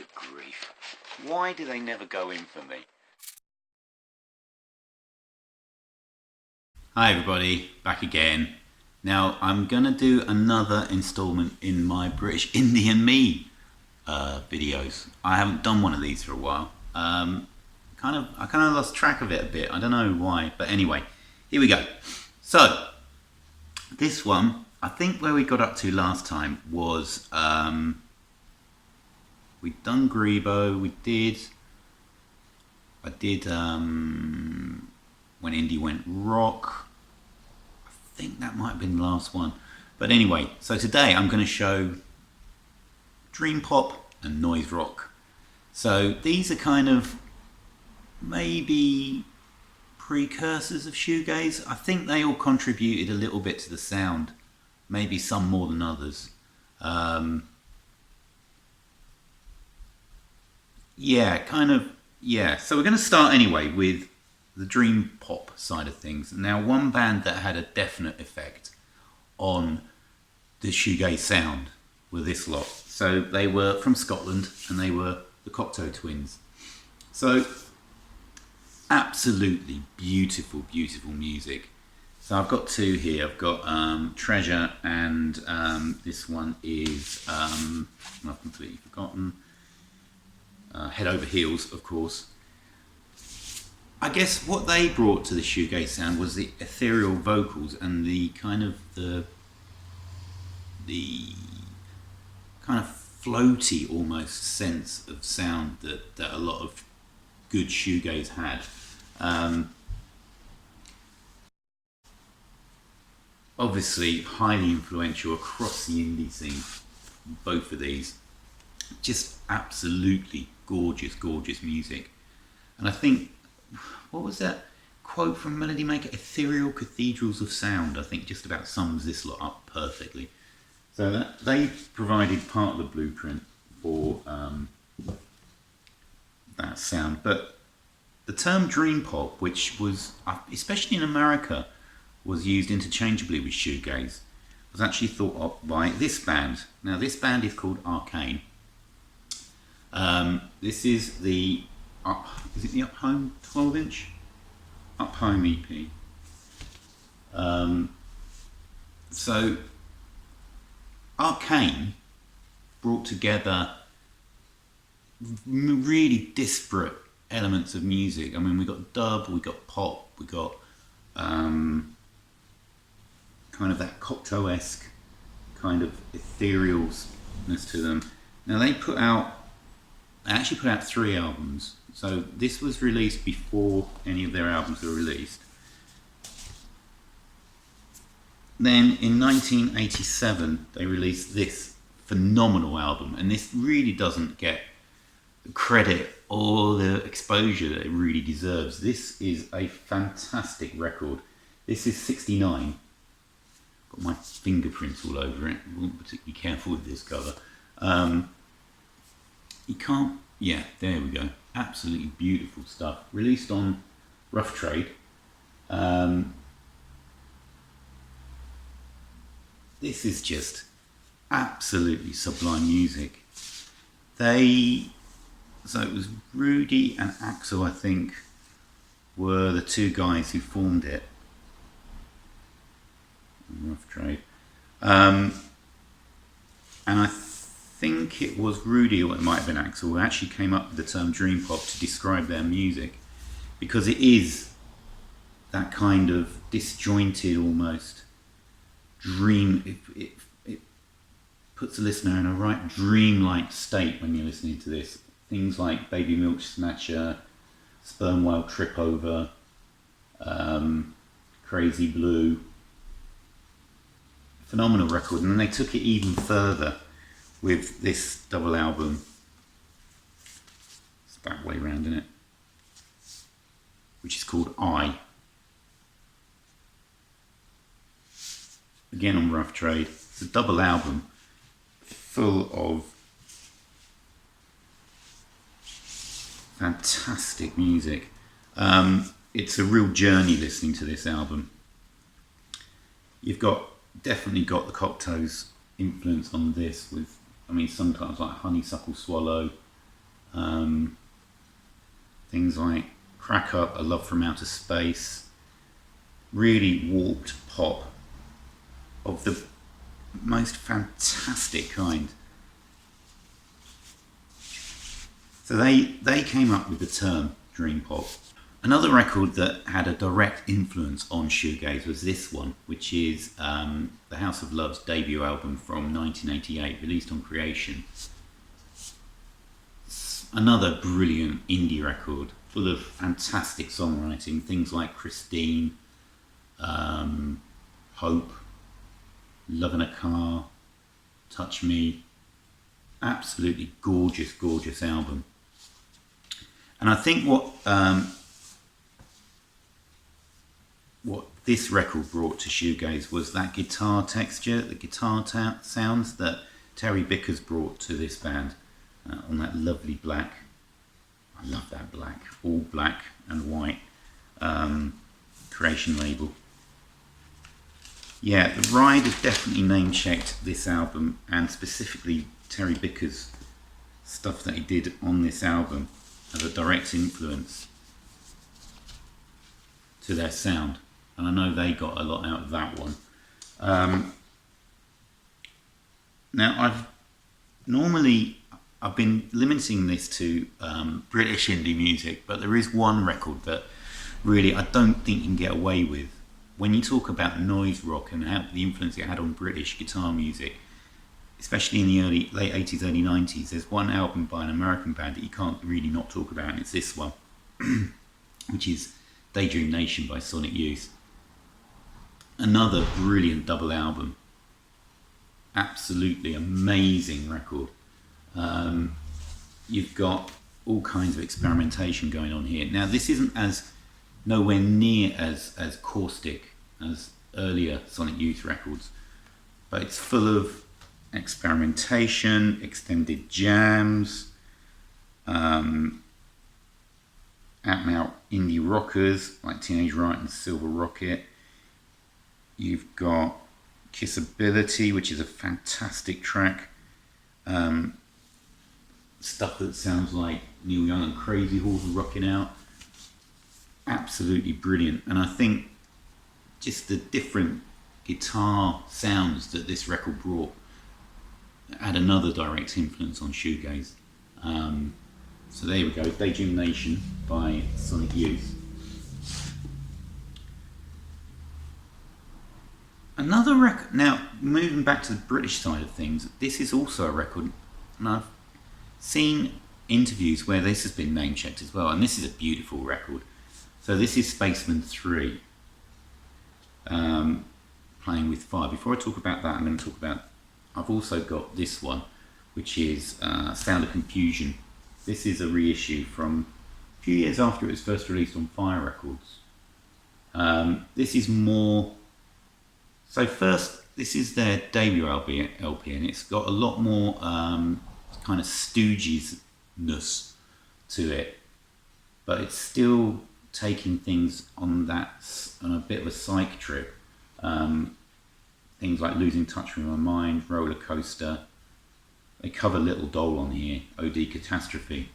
Good grief. Why do they never go in for me? Hi everybody, back again. Now I'm gonna do another installment in my British Indian Me videos. I haven't done one of these for a while. I kind of lost track of it a bit. I don't know why, but anyway, here we go. So this one, I think where we got up to last time was we'd done Grebo. I did when Indie went rock. I think that might have been the last one. But anyway, so today I'm going to show dream pop and noise rock. So these are kind of maybe precursors of shoegaze. I think they all contributed a little bit to the sound, maybe some more than others. So we're going to start anyway with the dream pop side of things. Now, one band that had a definite effect on the shoegaze sound were this lot. So they were from Scotland and they were the Cocteau Twins. So absolutely beautiful, beautiful music. So I've got two here. I've got Treasure and this one is, I've completely forgotten, Head Over Heels, of course. I guess what they brought to the shoegaze sound was the ethereal vocals and the kind of the kind of floaty almost sense of sound that a lot of good shoegaze had. Obviously highly influential across the indie scene, both of these. Just absolutely gorgeous, gorgeous music. And I think, what was that quote from Melody Maker? Ethereal cathedrals of sound, I think just about sums this lot up perfectly. So that they provided part of the blueprint for that sound. But the term dream pop, which was, especially in America, was used interchangeably with shoegaze, was actually thought up by this band. Now this band is called Arcane. This is the is it the Up Home 12-inch? Up Home EP. So Arcane brought together really disparate elements of music. I mean, we got dub, we got pop, we got kind of that Cocteau-esque kind of etherealness to them. Now they actually put out 3 albums. So this was released before any of their albums were released. Then in 1987 they released this phenomenal album, and this really doesn't get the credit or the exposure that it really deserves. This is a fantastic record. This is 69. Got my fingerprints all over it. I wasn't particularly careful with this cover. You can't, yeah, there we go. Absolutely beautiful stuff. Released on Rough Trade. This is just absolutely sublime music. So it was Rudy and Axel, I think, were the two guys who formed it. Rough Trade. And I think it was Rudy, or it might have been Axel, who actually came up with the term dream pop to describe their music, because it is that kind of disjointed almost dream. It puts the listener in a right dreamlike state when you're listening to this. Things like Baby Milk Snatcher, Sperm Whale Trip Over, Crazy Blue. Phenomenal record. And then they took it even further with this double album. It's back way round, isn't it? Which is called I. Again on Rough Trade. It's a double album full of fantastic music. It's a real journey listening to this album. You've definitely got the Cocteau's influence on this with, I mean, sometimes like Honeysuckle Swallow, Things like Crack Up, A Love from Outer Space, really warped pop of the most fantastic kind. So they came up with the term dream pop. Another record that had a direct influence on shoegaze was this one, which is the House of Love's debut album from 1988, released on Creation. Another brilliant indie record, full of fantastic songwriting, things like Christine, Hope, Love in a Car, Touch Me. Absolutely gorgeous, gorgeous album. And I think what this record brought to shoegaze was that guitar texture, the guitar sounds that Terry Bickers brought to this band on that lovely black, I love that black, all black and white Creation label. Yeah, the Ride has definitely name-checked this album, and specifically Terry Bickers' stuff that he did on this album as a direct influence to their sound. And I know they got a lot out of that one. Now, I've been limiting this to British indie music, but there is one record that really I don't think you can get away with. When you talk about noise rock and how the influence it had on British guitar music, especially in the late 80s, early 90s, there's one album by an American band that you can't really not talk about, and it's this one, which is Daydream Nation by Sonic Youth. Another brilliant double album. Absolutely amazing record. You've got all kinds of experimentation going on here. Now, this isn't nowhere near as caustic as earlier Sonic Youth records, but it's full of experimentation, extended jams, out and out indie rockers like Teenage Riot and Silver Rocket. You've got Kissability, which is a fantastic track. Stuff that sounds like Neil Young and Crazy Horse rocking out. Absolutely brilliant. And I think just the different guitar sounds that this record brought had another direct influence on shoegaze. So there we go, Daydream Nation by Sonic Youth. Another record, now moving back to the British side of things, this is also a record, and I've seen interviews where this has been name checked as well, and this is a beautiful record. So this is Spaceman III, Playing with Fire. Before I talk about that, I'm going to talk about, I've also got this one, which is Sound of Confusion. This is a reissue from a few years after it was first released on Fire Records. This is more, so first, this is their debut LP, and it's got a lot more kind of Stooges-ness to it, but it's still taking things on a bit of a psych trip. Things like Losing Touch with My Mind, Roller Coaster. They cover Little Doll on here, OD Catastrophe.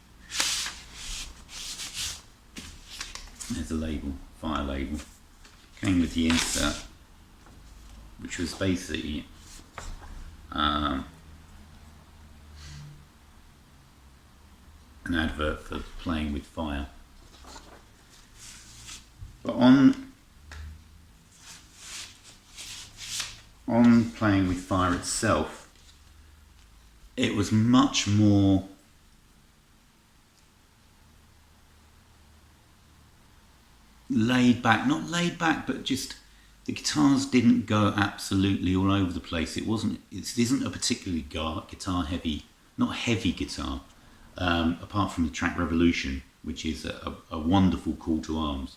There's a label, Fire label. Came with the insert, which was basically an advert for Playing with Fire. But on Playing with Fire itself, it was much more laid back, not laid back, but just the guitars didn't go absolutely all over the place. It isn't a particularly guitar heavy, not heavy guitar, apart from the track Revolution, which is a wonderful call to arms.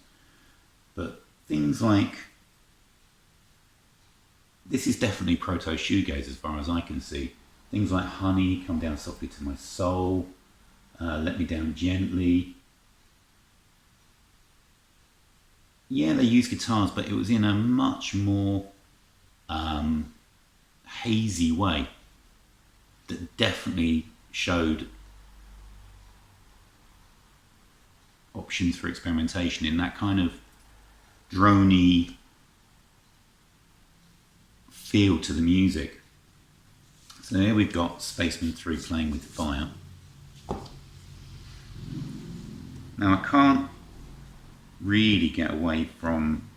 But things like, this is definitely proto shoegaze as far as I can see. Things like Honey, Come Down Softly to My Soul, Let Me Down Gently. Yeah, they use guitars, but it was in a much more hazy way that definitely showed options for experimentation in that kind of droney feel to the music. So here we've got Spaceman III playing with fire. Now I can't really get away from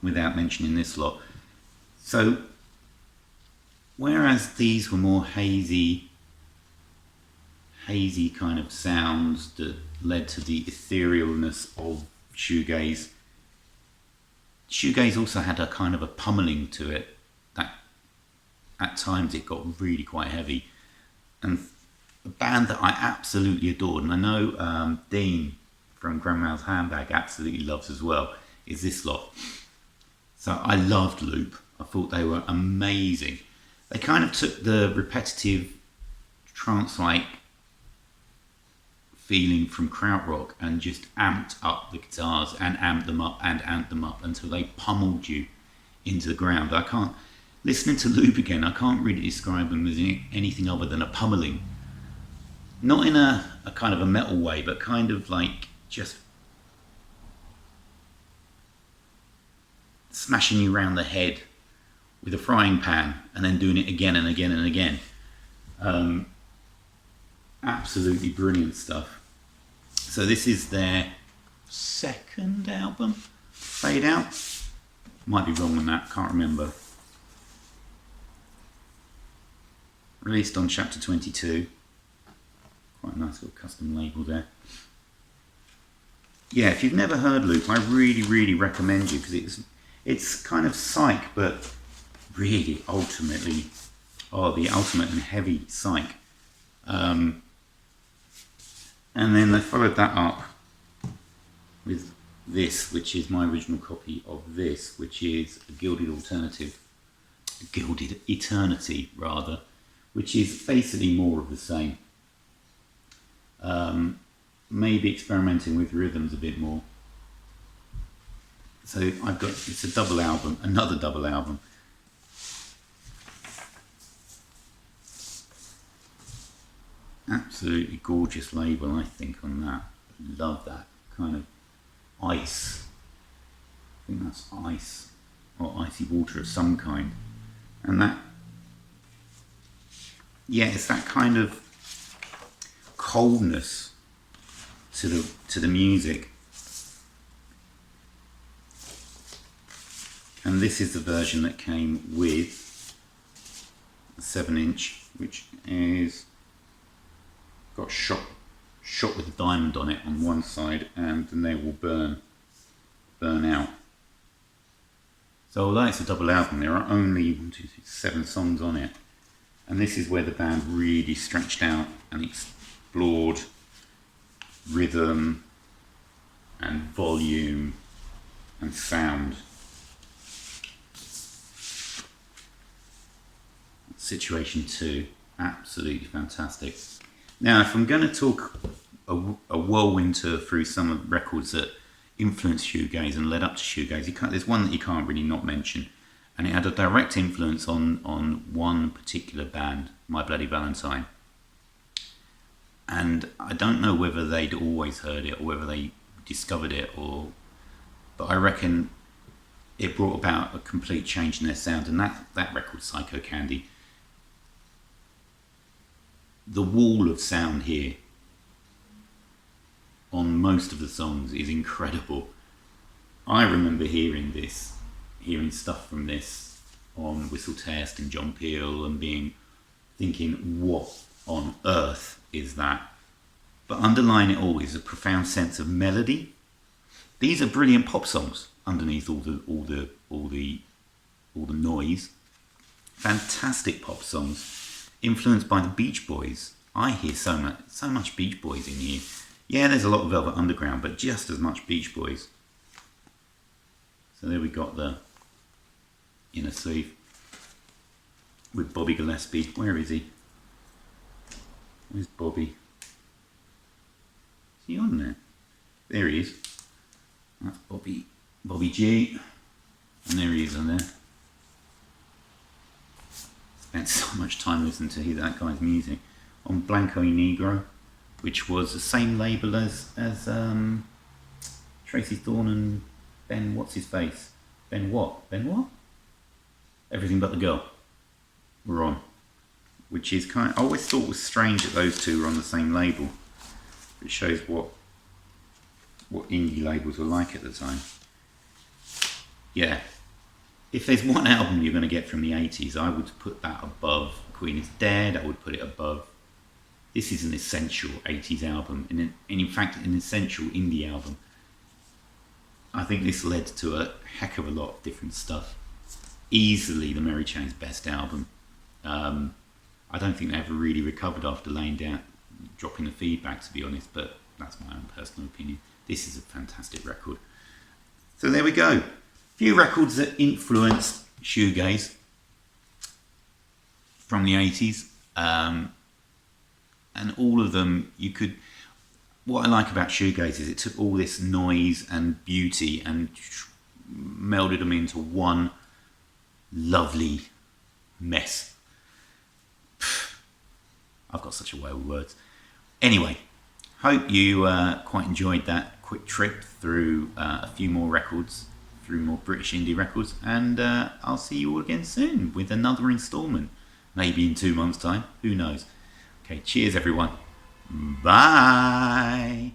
without mentioning this lot. So whereas these were more hazy kind of sounds that led to the etherealness of shoegaze, shoegaze also had a kind of a pummeling to it that at times it got really quite heavy. And a band that I absolutely adored, and I know Dean from Grandma's Handbag absolutely loves as well, is this lot. So I loved Loop. I thought they were amazing. They kind of took the repetitive trance-like feeling from krautrock and just amped up the guitars and amped them up and amped them up until they pummeled you into the ground. I can't, listening to Loop again, I can't really describe them as anything other than a pummeling. Not in a kind of a metal way, but kind of like just smashing you around the head with a frying pan and then doing it again and again and again. Absolutely brilliant stuff. So this is their second album, Fade Out. Might be wrong on that, can't remember. Released on Chapter 22. Quite a nice little custom label there. Yeah, if you've never heard Loop, I really recommend you, because it's kind of psych, but really ultimately, the ultimate and heavy psych. And then they followed that up with this, which is my original copy of this, which is a Gilded Eternity rather, which is basically more of the same. Maybe experimenting with rhythms a bit more. So it's a double album, another double album. Absolutely gorgeous label, I think, on that. Love that kind of ice. I think that's ice or icy water of some kind. And that, yeah, it's that kind of coldness to the music. And this is the version that came with a 7-inch, which is got shot with a diamond on it on one side, and then they will burn out. So although it's a double album, there are only 7 songs on it, and this is where the band really stretched out and explored rhythm and volume and sound. Situation 2, absolutely fantastic. Now, if I'm going to talk a whirlwind tour through some of the records that influenced shoegaze and led up to shoegaze, there's one that you can't really not mention, and it had a direct influence on one particular band, My Bloody Valentine. And I don't know whether they'd always heard it or whether they discovered it, but I reckon it brought about a complete change in their sound, and that record, Psycho Candy. The wall of sound here on most of the songs is incredible. I remember hearing stuff from this on Whistle Test and John Peel and thinking, what on earth is that? But underlying it all is a profound sense of melody. These are brilliant pop songs underneath all the noise. Fantastic pop songs. Influenced by the Beach Boys. I hear so much Beach Boys in here. Yeah, there's a lot of Velvet Underground, but just as much Beach Boys. So there we got the inner sleeve with Bobby Gillespie. Where is he? Where's Bobby? Is he on there? There he is. That's Bobby G. And there he is on there. Spent so much time listening to that guy's music on Blanco y Negro, which was the same label as Tracy Thorn and Ben, what's his face? Ben what? Ben what? Everything But the Girl were on. Which is I always thought was strange that those two were on the same label. It shows what indie labels were like at the time. Yeah. If there's one album you're going to get from the 80s, I would put that above Queen is Dead. I would put it above. This is an essential 80s album, and in fact, an essential indie album. I think this led to a heck of a lot of different stuff. Easily the Mary Chain's best album. I don't think they ever really recovered after laying down, dropping the feedback, to be honest, but that's my own personal opinion. This is a fantastic record. So there we go. Few records that influenced shoegaze from the 80s, and all of them what I like about shoegaze is it took all this noise and beauty and melded them into one lovely mess. I've got such a way with words. Anyway, hope you quite enjoyed that quick trip through a few more records, through more British indie records, and I'll see you all again soon with another instalment, maybe in 2 months' time, who knows. Okay, cheers everyone. Bye.